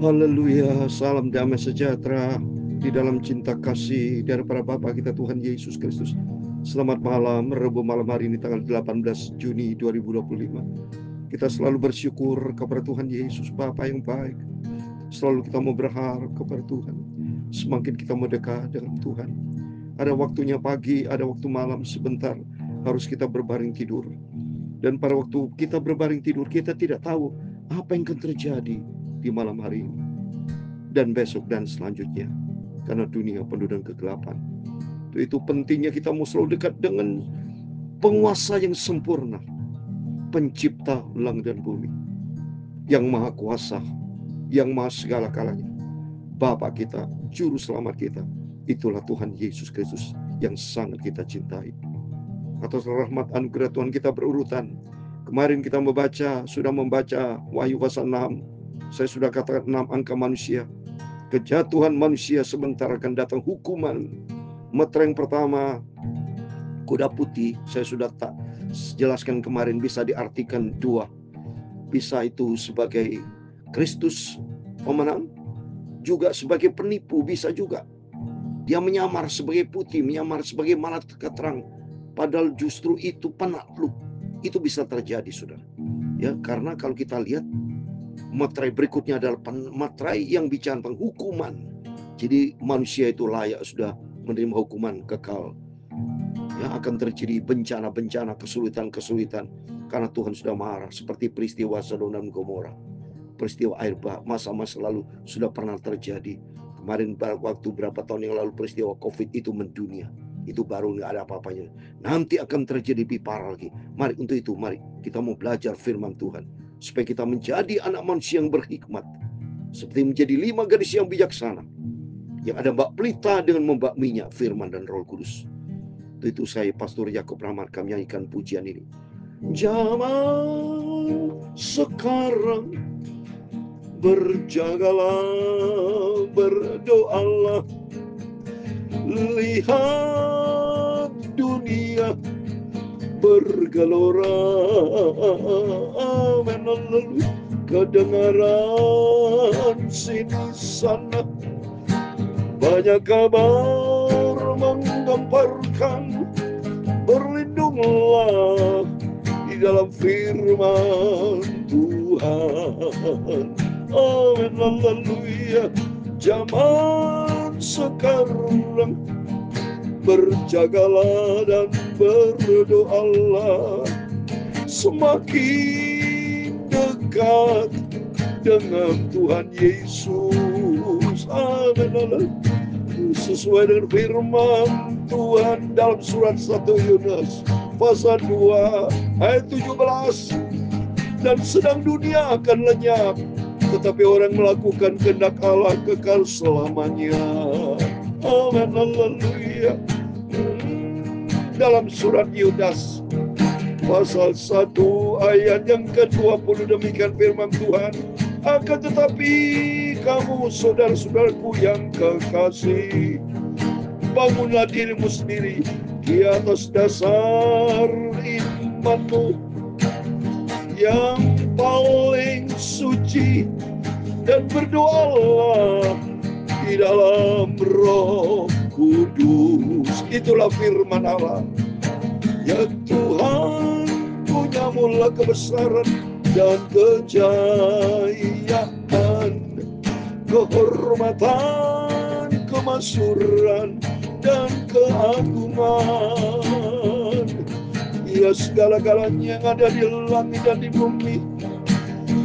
Haleluya, salam damai sejahtera di dalam cinta kasih dari para Bapa kita Tuhan Yesus Kristus. Selamat malam, Rabu malam hari ini tanggal 18 Juni 2025. Kita selalu bersyukur kepada Tuhan Yesus, Bapa yang baik. Selalu kita mau berharap kepada Tuhan. Semakin kita mau dekat dengan Tuhan. Ada waktunya pagi, ada waktu malam, sebentar harus kita berbaring tidur. Dan pada waktu kita berbaring tidur, kita tidak tahu apa yang akan terjadi di malam hari ini dan besok dan selanjutnya, karena dunia penuh dengan kegelapan. Itu pentingnya kita mau selalu dekat dengan penguasa yang sempurna, pencipta langit dan bumi, yang maha kuasa, yang maha segala-galanya, Bapa kita, juru selamat kita. Itulah Tuhan Yesus Kristus yang sangat kita cintai. Atas rahmat anugerah Tuhan kita berurutan. Kemarin kita sudah membaca Wahyu pasal 6. Saya sudah katakan 6 angka manusia. Kejatuhan manusia, sebentar akan datang hukuman. Meter yang pertama, kuda putih. Saya sudah tak jelaskan kemarin, bisa diartikan dua. Bisa itu sebagai Kristus pemenang, juga sebagai penipu, bisa juga. Dia menyamar sebagai putih, menyamar sebagai malaikat terang. Padahal justru itu penakluk. Itu bisa terjadi, saudara. Ya, karena kalau kita lihat, materai berikutnya adalah materai yang bicara tentang hukuman. Jadi manusia itu layak sudah menerima hukuman kekal. Ya, akan terjadi bencana-bencana, kesulitan-kesulitan karena Tuhan sudah marah, seperti peristiwa Sodom dan Gomora. Peristiwa air bah, masa-masa lalu sudah pernah terjadi. Kemarin waktu berapa tahun yang lalu peristiwa Covid itu mendunia. Itu baru nggak ada apa-apanya. Nanti akan terjadi lebih parah lagi. Mari untuk itu, mari kita mau belajar firman Tuhan. Supaya kita menjadi anak manusia yang berhikmat. Seperti menjadi 5 gadis yang bijaksana. Yang ada bak pelita dengan membak minyak firman dan Roh Kudus. Itu saya, Pastor Yakob Rahmat, kami nyanyikan pujian ini. Zaman sekarang, berjagalah, berdoalah. Lihat dunia bergelora, amin, haleluya. Kedengaran sini sana, banyak kabar menggemparkan. Berlindunglah di dalam firman Tuhan, amin, haleluya. Zaman sekarang, berjagalah dan berdoalah, semakin dekat dengan Tuhan Yesus, amin. Sesuai dengan firman Tuhan dalam surat 1 Yunus pasal 2 ayat 17. Dan sedang dunia akan lenyap, tetapi orang melakukan kehendak Allah kekal selamanya, amin, haleluya. Dalam surat Yudas pasal 1 ayat yang ke-20 demikian firman Tuhan. Akan tetapi kamu saudara-saudaraku yang kekasih, bangunlah dirimu sendiri di atas dasar imanmu yang paling suci, dan berdoalah di dalam Roh Kudus. Itulah firman Allah. Ya Tuhan, punyamulah kebesaran dan kejayaan, kehormatan, kemasyhuran, dan keagungan. Ya segala-galanya yang ada di langit dan di bumi.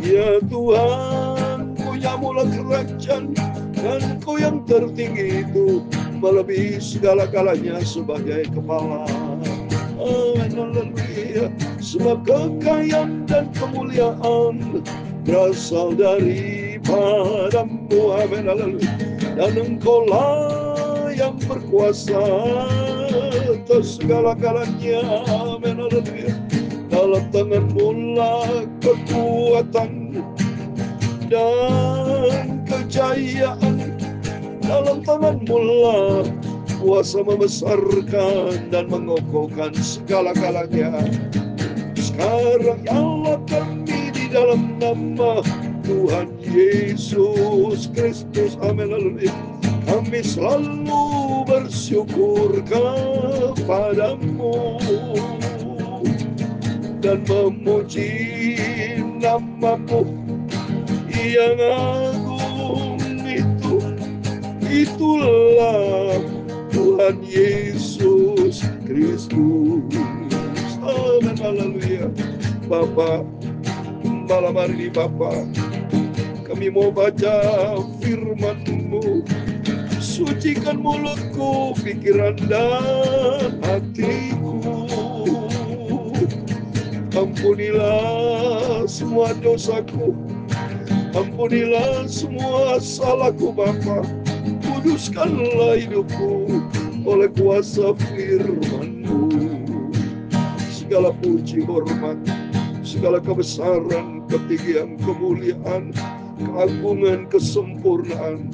Ya Tuhan, punyamulah kerajaan, dan Engkau yang tertinggi itu melebihi segala-galanya sebagai kepala. Amin, haleluya. Sebab kekayaan dan kemuliaan berasal daripadamu, amin, haleluya. Dan Engkau lah yang berkuasa atas segala-galanya, amin, haleluya. Dalam tangan-Mu lah kekuatan dan kejayaan, dalam tangan-Mu lah kuasa membesarkan dan mengokohkan segala-galanya. Sekarang ya Allah, kami di dalam nama Tuhan Yesus Kristus. Amin. Haleluya. Kami selalu bersyukur kepadamu dan memuji namamu yang agung itu. Itulah Tuhan Yesus Kristus. Amin. Haleluya. Bapa, malam hari ini Bapa, kami mau baca firman-Mu. Sucikan mulutku, pikiran dan hatiku. Ampunilah semua dosaku, ampunilah semua salahku Bapa. Kuduskanlah hidupku oleh kuasa firman-Mu. Segala puji, hormat, segala kebesaran, ketinggian, kemuliaan, keagungan, kesempurnaan,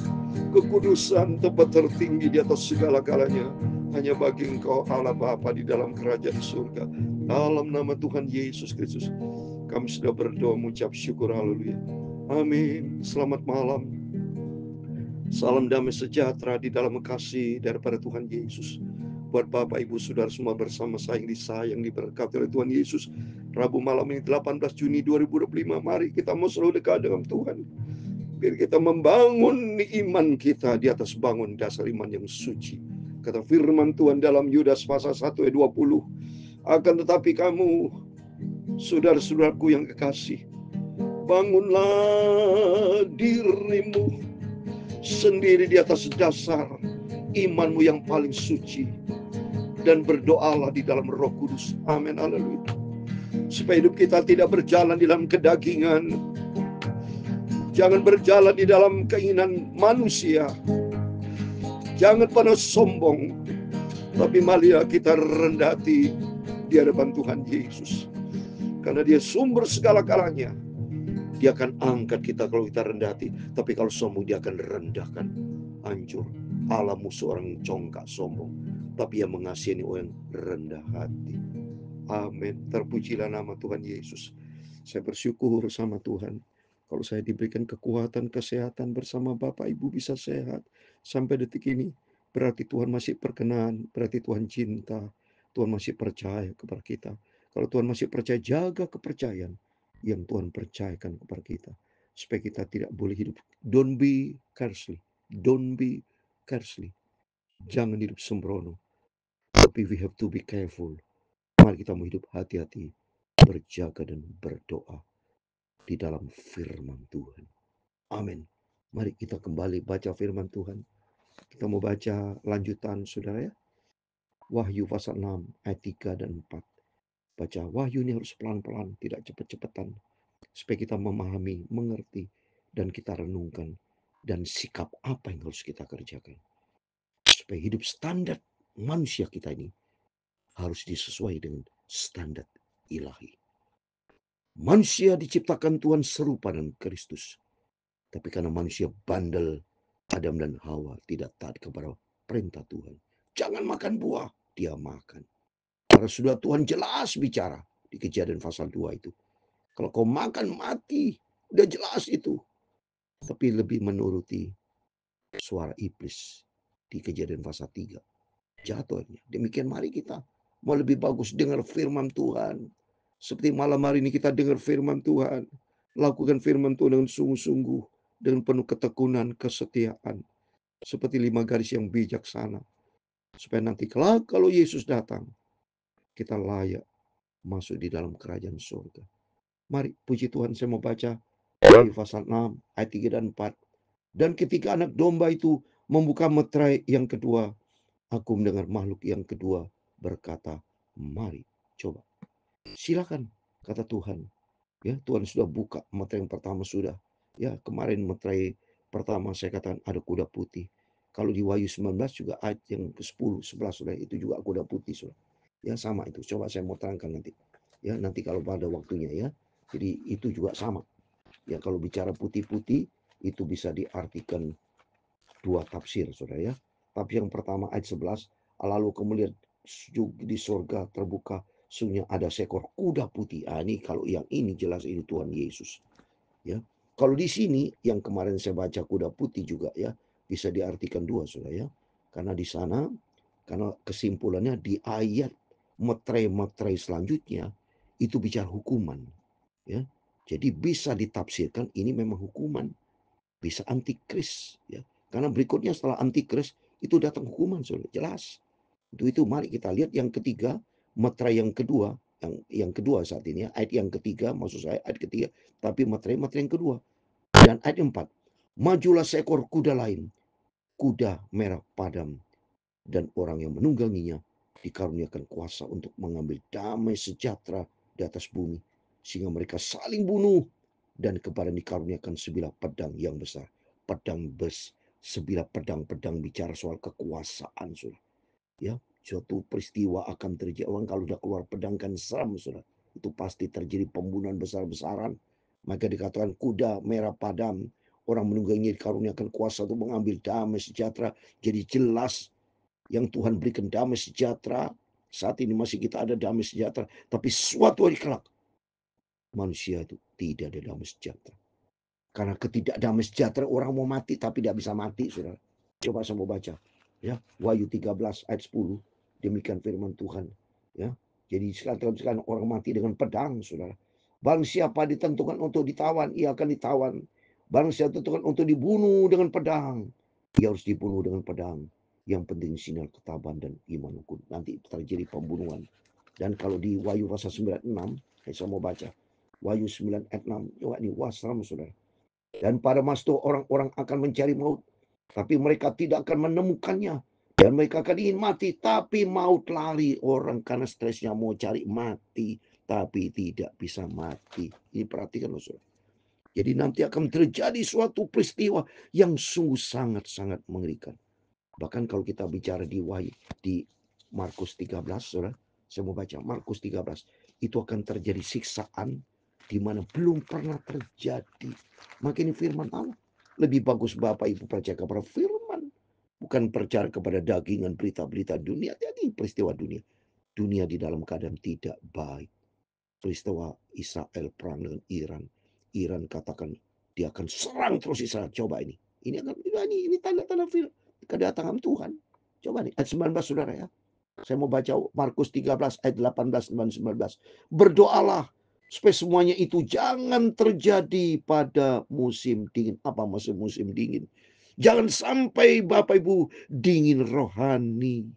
kekudusan, tempat tertinggi di atas segala galanya hanya bagi Engkau Allah Bapa di dalam kerajaan surga. Dalam nama Tuhan Yesus Kristus kami sudah berdoa mengucap syukur. Haleluya. Amin. Selamat malam. Salam damai sejahtera di dalam kasih daripada Tuhan Yesus. Buat Bapak Ibu Saudara semua bersama saya yang disayang, diberkati oleh Tuhan Yesus. Rabu malam ini 18 Juni 2025. Mari kita mau selalu dekat dengan Tuhan. Biar kita membangun iman kita di atas bangun dasar iman yang suci. Kata firman Tuhan dalam Yudas pasal 1 ayat 20. Akan tetapi kamu, saudara-saudaraku yang kekasih, bangunlah dirimu sendiri di atas dasar imanmu yang paling suci, dan berdoalah di dalam Roh Kudus. Amin. Haleluya. Supaya hidup kita tidak berjalan di dalam kedagingan, jangan berjalan di dalam keinginan manusia, jangan pernah sombong, tapi marilah kita rendah hati di hadapan Tuhan Yesus. Karena Dia sumber segala galanya. Dia akan angkat kita kalau kita rendah hati. Tapi kalau sombong, Dia akan rendahkan, hancur. Allah musuh orang yang congkak sombong, tapi yang mengasihi orang yang rendah hati. Amin. Terpujilah nama Tuhan Yesus. Saya bersyukur sama Tuhan. Kalau saya diberikan kekuatan, kesehatan bersama Bapak Ibu bisa sehat sampai detik ini, berarti Tuhan masih berkenan, berarti Tuhan cinta, Tuhan masih percaya kepada kita. Kalau Tuhan masih percaya, jaga kepercayaan yang Tuhan percayakan kepada kita, supaya kita tidak boleh hidup. Don't be careless, don't be careless. Jangan hidup sembrono, tapi we have to be careful. Mari kita mau hidup hati-hati, berjaga dan berdoa di dalam firman Tuhan. Amin. Mari kita kembali baca firman Tuhan. Kita mau baca lanjutan saudara ya. Wahyu pasal 6 ayat 3 dan 4. Baca Wahyu ini harus pelan-pelan, tidak cepat-cepatan. Supaya kita memahami, mengerti, dan kita renungkan. Dan sikap apa yang harus kita kerjakan. Supaya hidup standar manusia kita ini harus disesuai dengan standar ilahi. Manusia diciptakan Tuhan serupa dengan Kristus. Tapi karena manusia bandel, Adam dan Hawa tidak taat kepada perintah Tuhan. Jangan makan buah, dia makan. Karena sudah Tuhan jelas bicara di Kejadian pasal 2 itu. Kalau kau makan mati, udah jelas itu. Tapi lebih menuruti suara iblis di Kejadian pasal 3. Jatuhnya. Demikian mari kita mau lebih bagus dengar firman Tuhan. Seperti malam hari ini kita dengar firman Tuhan. Lakukan firman Tuhan dengan sungguh-sungguh, dengan penuh ketekunan, kesetiaan. Seperti 5 garis yang bijaksana. Supaya nanti kalau Yesus datang, kita layak masuk di dalam kerajaan surga. Mari puji Tuhan, saya mau baca di pasal 6 ayat 3 dan 4. Dan ketika anak domba itu membuka meterai yang kedua, aku mendengar makhluk yang kedua berkata, mari coba. Silakan, kata Tuhan. Ya, Tuhan sudah buka meterai yang pertama sudah. Ya, kemarin meterai pertama saya katakan ada kuda putih. Kalau di Wahyu 19 juga ayat yang ke-10, 11 sudah itu juga kuda putih sudah. Ya, sama itu. Coba saya mau terangkan nanti. Ya, nanti kalau pada waktunya ya. Jadi itu juga sama. Ya, kalau bicara putih-putih itu bisa diartikan 2 tafsir, Saudara ya. Tafsir yang pertama ayat 11, lalu kemudian di surga terbuka sungguhnya ada seekor kuda putih. Ini kalau yang ini jelas ini Tuhan Yesus. Ya. Kalau di sini yang kemarin saya baca kuda putih juga ya, bisa diartikan dua saudara ya. Karena di sana, karena kesimpulannya di ayat materai-materai selanjutnya itu bicara hukuman ya. Jadi bisa ditafsirkan ini memang hukuman, bisa antikris ya. Karena berikutnya setelah antikris itu datang hukuman saudara, jelas. Itu mari kita lihat yang ketiga, materai yang kedua, yang kedua saat ini ya, ayat yang ketiga maksud saya ayat ketiga, tapi materai yang kedua. Dan ayat 4, majulah seekor kuda lain, kuda merah padam, dan orang yang menungganginya dikaruniakan kuasa untuk mengambil damai sejahtera di atas bumi, sehingga mereka saling bunuh, dan kepada dikaruniakan sebilah pedang yang besar. Sebilah pedang bicara soal kekuasaan, saudara. Ya, suatu peristiwa akan terjadi. Orang kalau udah keluar pedang kan seram, saudara. Itu pasti terjadi pembunuhan besar-besaran. Maka dikatakan kuda merah padam, orang menungganginya dikaruniakan kuasa untuk mengambil damai sejahtera. Jadi jelas yang Tuhan berikan damai sejahtera. Saat ini masih kita ada damai sejahtera. Tapi suatu hari kelak, manusia itu tidak ada damai sejahtera. Karena ketidakdamai sejahtera, orang mau mati tapi tidak bisa mati, saudara. Coba saya mau baca. Ya, Wahyu 13 ayat 10. Demikian firman Tuhan. Ya, jadi sekarang orang mati dengan pedang, saudara. Barang siapa ditentukan untuk ditawan, ia akan ditawan. Barang siapa ditentukan untuk dibunuh dengan pedang, ia harus dibunuh dengan pedang. Yang penting sinar ketabahan dan iman hukum. Nanti terjadi pembunuhan. Dan kalau di Wahyu pasal 96, saya mau baca. Wahyu 9 ayat 6. Coba ini, wah seram, saudara. Dan pada masa itu orang-orang akan mencari maut, tapi mereka tidak akan menemukannya. Dan mereka akan ingin mati, tapi maut lari. Orang karena stresnya mau cari mati, tapi tidak bisa mati. Ini perhatikan loh, saudara. Jadi nanti akan terjadi suatu peristiwa yang sungguh sangat-sangat mengerikan. Bahkan kalau kita bicara di Markus 13, saudara, saya mau baca Markus 13. Itu akan terjadi siksaan di mana belum pernah terjadi. Maka ini firman Allah. Lebih bagus Bapak Ibu percaya kepada firman. Bukan percaya kepada dagingan berita-berita dunia. Jadi peristiwa dunia. Dunia di dalam keadaan tidak baik. Peristiwa Israel perang dengan Iran. Iran katakan dia akan serang terus Israel. Coba ini. Ini tanda-tanda kedatangan Tuhan. Coba nih ayat 19 saudara ya. Saya mau baca Markus 13 ayat 18 dan 19. Berdoalah supaya semuanya itu jangan terjadi pada musim dingin. Apa maksud musim dingin? Jangan sampai Bapak Ibu dingin rohani.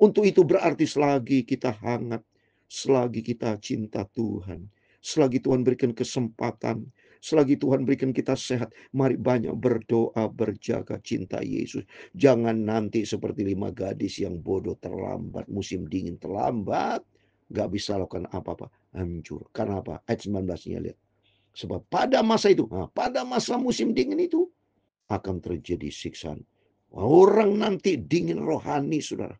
Untuk itu berarti selagi kita hangat, selagi kita cinta Tuhan, selagi Tuhan berikan kesempatan, selagi Tuhan berikan kita sehat, mari banyak berdoa, berjaga, cinta Yesus. Jangan nanti seperti 5 gadis yang bodoh terlambat, musim dingin terlambat, gak bisa lakukan apa-apa, hancur. Karena apa? Ayat 19-nya lihat. Sebab pada masa itu, pada masa musim dingin itu akan terjadi siksaan. Orang nanti dingin rohani, saudara.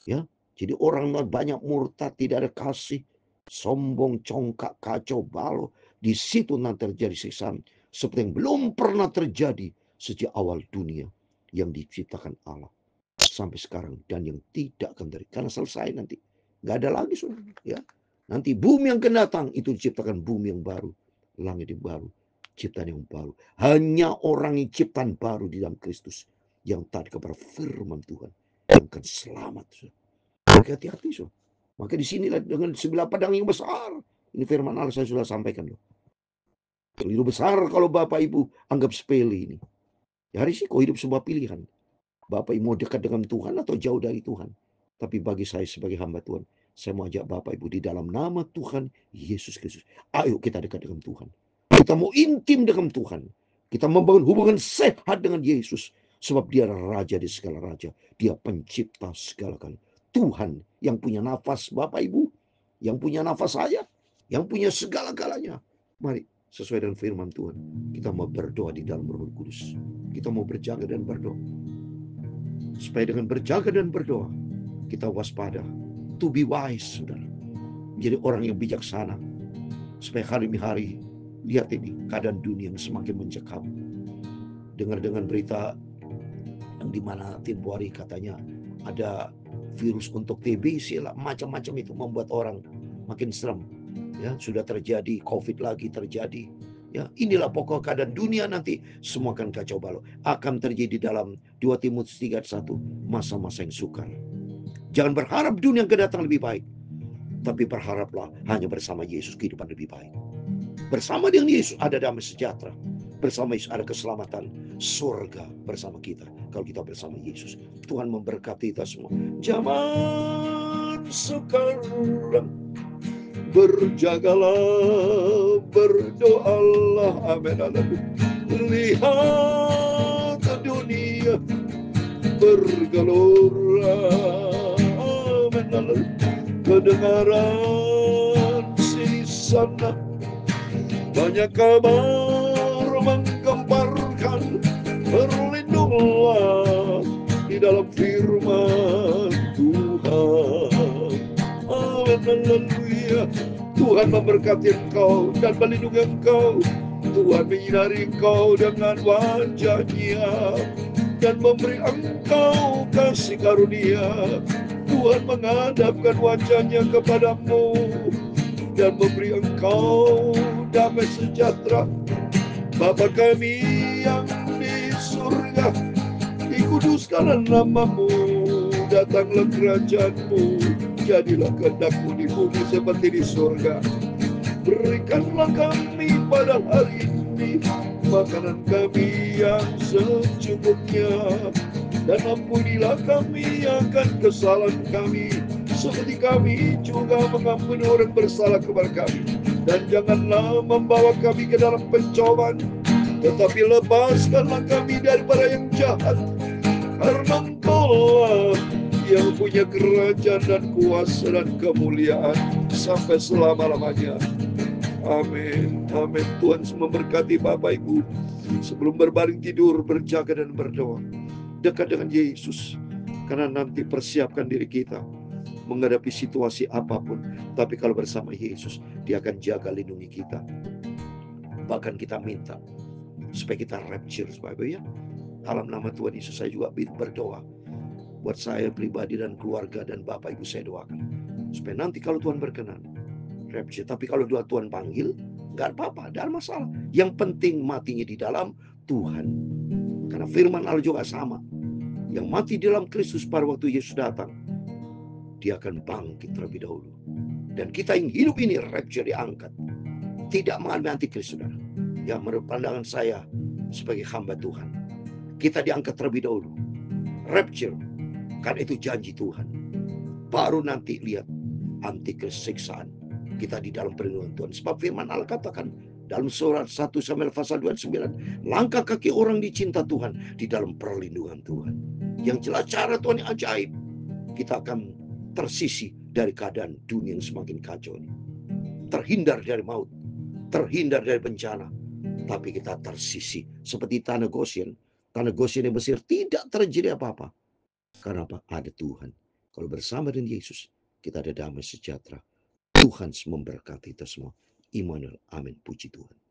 Ya, jadi orang banyak murtad, tidak ada kasih, sombong, congkak, kacau balau. Di situ nanti terjadi siksaan seperti yang belum pernah terjadi sejak awal dunia yang diciptakan Allah sampai sekarang dan yang tidak akan terjadi karena selesai nanti nggak ada lagi saudara. Ya, nanti bumi yang akan datang itu diciptakan bumi yang baru, langit yang baru, ciptaan yang baru. Hanya orang yang ciptaan baru di dalam Kristus yang taat kepada firman Tuhan yang akan selamat. Maka hati-hati, so. Maka di sinilah dengan sebilah pedang yang besar. Ini firman Allah saya sudah sampaikan loh. Keliru besar kalau Bapak Ibu anggap sepele ini. Ya risiko hidup sebuah pilihan. Bapak Ibu mau dekat dengan Tuhan atau jauh dari Tuhan. Tapi bagi saya sebagai hamba Tuhan, saya mau ajak Bapak Ibu di dalam nama Tuhan Yesus Kristus. Ayo kita dekat dengan Tuhan. Kita mau intim dengan Tuhan. Kita membangun hubungan sehat dengan Yesus. Sebab dia raja di segala raja. Dia pencipta segala-galanya. Tuhan yang punya nafas Bapak Ibu. Yang punya nafas saya. Yang punya segala-galanya. Mari sesuai dengan firman Tuhan. Kita mau berdoa di dalam Roh Kudus. Kita mau berjaga dan berdoa. Supaya dengan berjaga dan berdoa, kita waspada. To be wise, saudara. Menjadi orang yang bijaksana. Supaya hari demi hari, lihat ini, keadaan dunia yang semakin mencekam. Dengar-dengar berita yang dimana tempo hari katanya ada virus untuk TBC lah, macam-macam itu membuat orang makin serem. Ya, sudah terjadi COVID lagi terjadi. Ya, inilah pokok keadaan dunia nanti, semua akan kacau balau. Akan terjadi dalam 2 Timotius 3:1, masa-masa yang sukar. Jangan berharap dunia akan datang lebih baik, tapi berharaplah hanya bersama Yesus kehidupan lebih baik. Bersama dengan Yesus ada damai sejahtera. Bersama Yesus ada keselamatan. Surga bersama kita. Kalau kita bersama Yesus. Tuhan memberkati kita semua. Zaman sekarang, berjagalah, berdoalah. Amin. Lihat dunia bergelora. Amin. Kedengaran sini sana banyak kabar menggemparkan, berlindunglah di dalam firman Tuhan. Amin, haleluya. Tuhan memberkati engkau dan melindungi engkau. Tuhan menyinari engkau dengan wajah-Nya dan memberi engkau kasih karunia. Tuhan menghadapkan wajah-Nya kepadamu dan memberi engkau damai sejahtera. Bapa kami yang di surga, dikuduskanlah namamu, datanglah kerajaanmu, jadilah kehendak-Mu di bumi seperti di surga. Berikanlah kami pada hari ini makanan kami yang secukupnya, dan ampunilah kami akan kesalahan kami, seperti kami juga mengampuni orang bersalah kepada kami. Dan janganlah membawa kami ke dalam pencobaan, tetapi lepaskanlah kami daripada yang jahat. Karena Engkau-lah yang punya kerajaan dan kuasa dan kemuliaan sampai selama-lamanya. Amin. Amin. Tuhan memberkati Bapak Ibu. Sebelum berbaring tidur, berjaga dan berdoa. Dekat dengan Yesus. Karena nanti persiapkan diri kita menghadapi situasi apapun. Tapi kalau bersama Yesus, Dia akan jaga lindungi kita. Bahkan kita minta supaya kita rapture, Bapak Ibu ya. Dalam nama Tuhan Yesus saya juga berdoa. Buat saya pribadi dan keluarga dan Bapak Ibu saya doakan. Supaya nanti kalau Tuhan berkenan, rapture. Tapi kalau Tuhan panggil, nggak apa-apa, tidak ada masalah. Yang penting matinya di dalam Tuhan. Karena firman Allah juga sama. Yang mati di dalam Kristus pada waktu Yesus datang, Dia akan bangkit terlebih dahulu. Dan kita yang hidup ini rapture diangkat. Tidak mengambil antikris, saudara. Yang menurut pandangan saya sebagai hamba Tuhan, kita diangkat terlebih dahulu. Rapture, karena itu janji Tuhan. Baru nanti lihat antikris siksaan. Kita di dalam perlindungan Tuhan. Sebab firman Allah katakan dalam surat 1 Samuel pasal 29, langkah kaki orang dicinta Tuhan di dalam perlindungan Tuhan. Yang jelas cara Tuhan yang ajaib. Kita akan tersisih dari keadaan dunia yang semakin kacau ini. Terhindar dari maut, terhindar dari bencana. Tapi kita tersisih seperti tanah Goshen. Tanah Goshen di Mesir tidak terjadi apa-apa. Karena apa? Ada Tuhan. Kalau bersama dengan Yesus, kita ada damai sejahtera. Tuhan memberkati kita semua. Immanuel. Amin. Puji Tuhan.